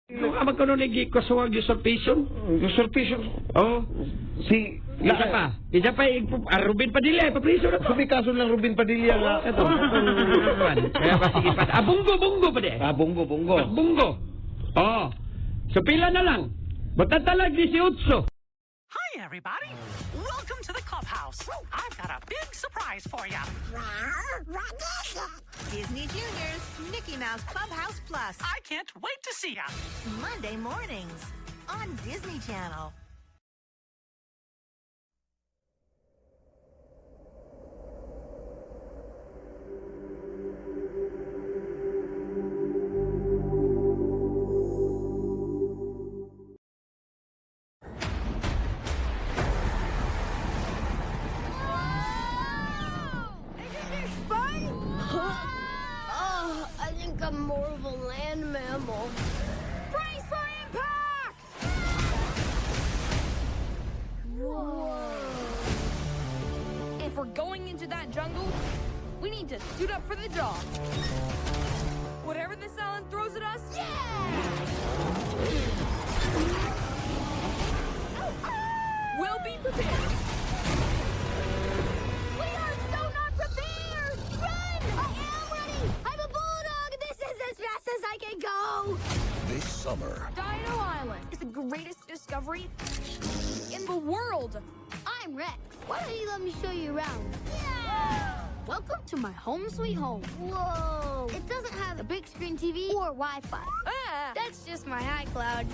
Nung ko nun nagkikasuwag usurpation. Usurpation? Oo. Si... Isa pa, Ruben Padilla, papriso na to. Sumikaso ng Ruben Padilla nga. Ito. Kaya pa, sige pa. Bunggo pa de. Bunggo. Bunggo. Oo. So, pila na lang. Matatalag 18. Hi, everybody. Welcome to the clubhouse. I've got a big surprise for you. Disney Junior's Mickey Mouse Clubhouse Plus. I can't wait to see ya. Monday mornings on Disney Channel. I think I'm more of a land mammal. Brace for impact! Whoa. If we're going into that jungle, we need to suit up for the job. Whatever this island throws at us, we'll be prepared. We are so not prepared! Run! I am running! I'm a bulldog! This is as fast as I can go! This summer, Dino Island is the greatest discovery in the world. I'm Rex. Why don't you let me show you around? Yeah! Welcome to my home sweet home. Whoa! It doesn't have a big screen TV or Wi-Fi. Ah, That's just my iCloud.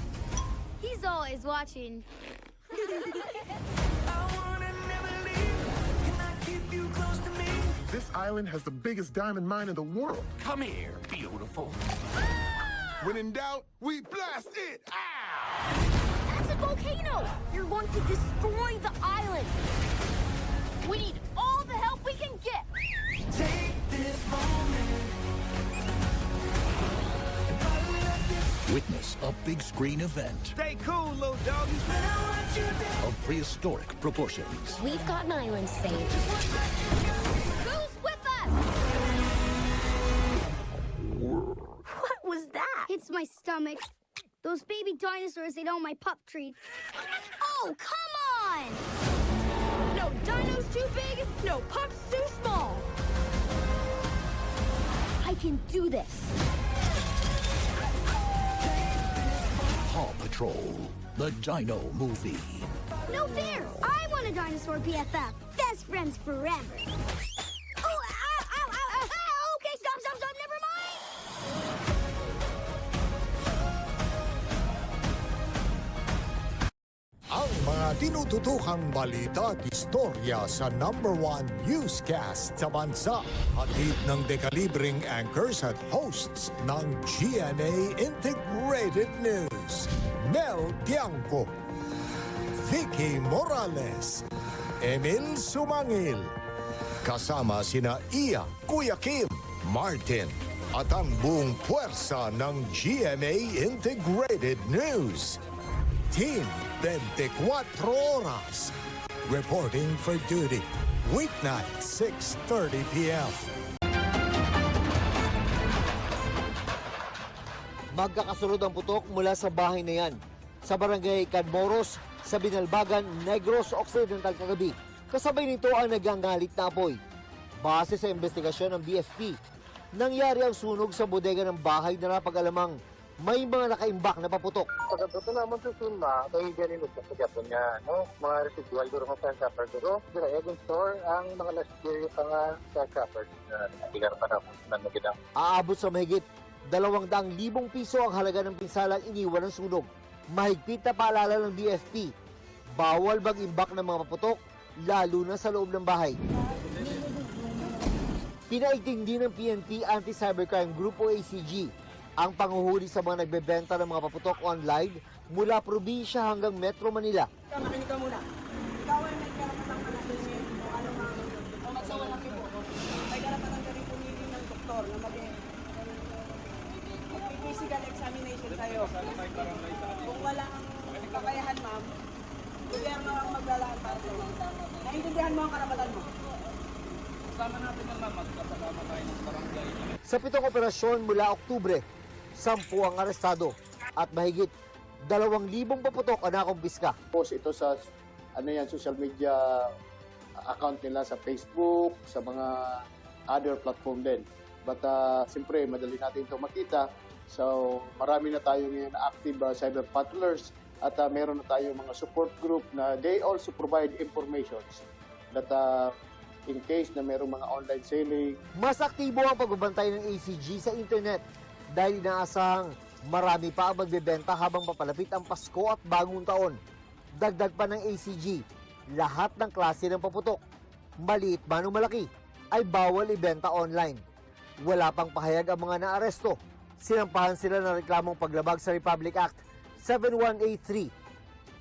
He's always watching. This island has the biggest diamond mine in the world. come here, beautiful. When in doubt, we blast it! That's a volcano! you're going to destroy the island. We need all the help we can get! Witness a big screen event Stay cool, little doggy. of prehistoric proportions. We've got an island saved. Who's with us? What was that? It's my stomach. Those baby dinosaurs ate all my pup treats. Oh, come on! No dino's too big, no pup's too small. I can do this. Paw Patrol, the Dino Movie. No fair! I want a dinosaur BFF. Best friends forever. Oh, ow, ow, ow, ow. Ah, okay, stop, never mind. Ang mga tinututukang balita at istorya sa #1 newscast sa bansa. Hatid ng dekalibreng anchors at hosts ng GMA Integrated News. Mel Tiangco, Vicky Morales, Emil Sumangil. Kasama sina Iya, Kuya Kim, Martin, at ang buong puwersa ng GMA Integrated News. Team 24 Oras. Reporting for duty. Weeknight, 6:30 p.m. Magkakasunod ang putok mula sa bahay na yan. Sa barangay Cadmoros, sa Binalbagan, Negros Occidental kagabi. Kasabay nito ang nagangalit na apoy. Base sa investigasyon ng BFP, nangyari ang sunog sa bodega ng bahay na napag-alamang may mga nakaimbak na paputok. Pagkabuto naman susuma, kaya ganun sa Japan niya, no? Mga residual duro ng shopper duro. Dira, Egon Store, ang mga last year yung mga shoppers na natigar pa na nagidang. Aabot sa mahigit 200,000 piso ang halaga ng pinsalang iniwan ng sunog. Mahigpit na paalala ng BFP, bawal mag-imbak ng mga paputok, lalo na sa loob ng bahay. Pinaigting din ng PNP Anti-Cybercrime Group o ACG ang panguhuli sa mga nagbebenta ng mga paputok online mula probinsya hanggang Metro Manila. Makinig ka muna. Ikaw ay may karapatang panasin o ano mga magsawalang ito. May karapatang ka rin pumili ng doktor na mag-physical examination sa'yo. Kung wala kang kakayahan, ma'am, gobyerno ang maglalaan para sa'yo. Naintindihan mo ang karapatan mo. Kasama natin ang mama, kasama tayo ng barangay. Sa 7 operasyon mula Oktubre, 10 ang arestado. at mahigit 2,000 paputok ang nakumpiska. Post ito sa social media account nila sa Facebook, sa mga other platform din. But siyempre, madali natin ito makita. So, marami na tayo ngayon active cyber patrollers at meron na tayong mga support group na they also provide informations that in case na merong mga online selling. Mas aktibo ang pagbabantay ng ACG sa internet dahil inaasahang marami pa ang magbebenta habang papalapit ang Pasko at Bagong Taon. Dagdag pa ng ACG, lahat ng klase ng paputok, maliit man o malaki, ay bawal ibenta online. Wala pang pahayag ang mga naaresto. Sinampahan sila ng reklamong paglabag sa Republic Act 7183,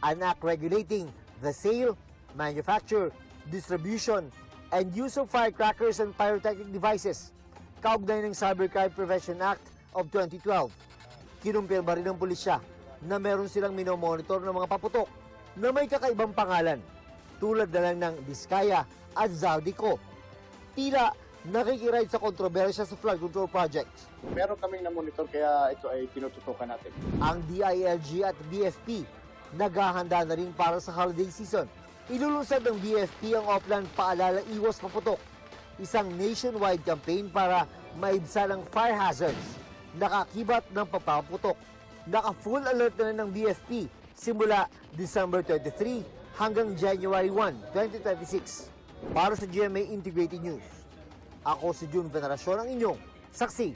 an act regulating the sale, manufacture, distribution, and use of firecrackers and pyrotechnic devices, kaugnay ng Cybercrime Prevention Act of 2012. Kinumpirma rin ng pulisya na meron silang minomonitor ng mga paputok na may kakaibang pangalan, tulad na lang ng Diskaya at Zaldico. Tila nakikiride sa kontrobersya sa flood control project. Meron kaming na-monitor kaya ito ay tinututukan natin. Ang DILG at BFP naghahanda na rin para sa holiday season. Ilulunsad ng BFP ang Oplan Paalala Iwas Paputok, isang nationwide campaign para maibsan ang fire hazards, nakakibat ng papaputok. Naka-full alert na rin ng BFP simula December 23 hanggang January 1, 2026. Para sa GMA Integrated News, ako si June Veneracion, ang inyong saksi